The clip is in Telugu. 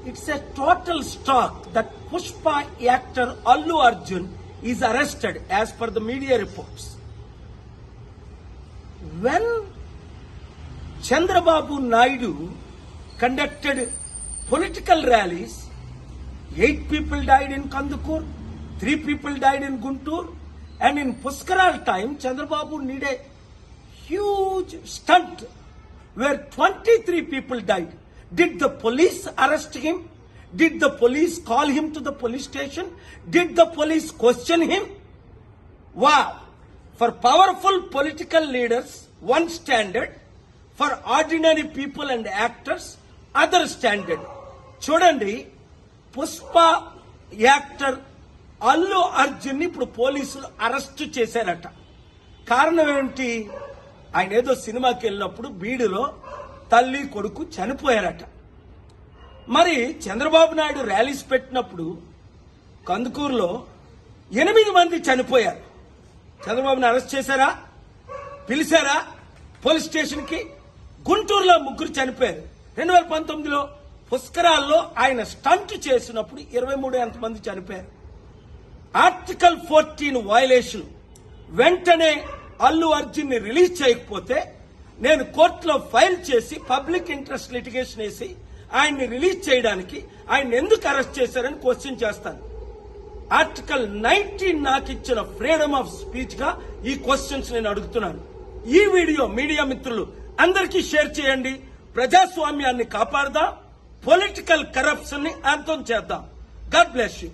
It's a total shock that Pushpa actor Allu Arjun is arrested as per the media reports. When Chandrababu Naidu conducted political rallies, 8 people died in Kandukur, 3 people died in Guntur, and in Puskaral time, Chandrababu need a huge stunt where 23 people died. Did the police arrest him? Did the police call him to the police station? Did the police question him? Wow! For powerful political leaders, one standard. For ordinary people and actors, other standard. చూడండి, పుష్ప యాక్టర్ అల్లు అర్జున్ ఇప్పుడు పోలీసులు అరెస్టు చేశారట. కారణం ఏంటి? ఆయన ఏదో సినిమాకి వెళ్ళినప్పుడు బీడులో తల్లి కొడుకు చనిపోయారట. మరి చంద్రబాబు నాయుడు ర్యాలీస్ పెట్టినప్పుడు కందుకూరులో 8 మంది చనిపోయారు. చంద్రబాబుని అరెస్ట్ చేశారా? పిలిచారా పోలీస్ స్టేషన్ కి? గుంటూరులో 3 చనిపోయారు. 2019లో పుష్కరాల్లో ఆయన స్టంట్ చేసినప్పుడు 23 మంది చనిపోయారు. Article 14 violation. వెంటనే అల్లు అర్జున్ ని రిలీజ్ చేయకపోతే నేను కోర్టులో ఫైల్ చేసి పబ్లిక్ ఇంట్రెస్ట్ లిటిగేషన్ వేసి ఆయన్ని రిలీజ్ చేయడానికి ఆయన ఎందుకు అరెస్ట్ చేశారని క్వశ్చన్ చేస్తాను. ఆర్టికల్ 19 నాకు ఇచ్చిన ఫ్రీడమ్ ఆఫ్ స్పీచ్ గా ఈ క్వశ్చన్స్ నేను అడుగుతున్నాను. ఈ వీడియో మీడియా మిత్రులు అందరికీ షేర్ చేయండి. ప్రజాస్వామ్యాన్ని కాపాడదాం, పొలిటికల్ కరప్షన్ ని అంతం చేద్దాం. God bless you.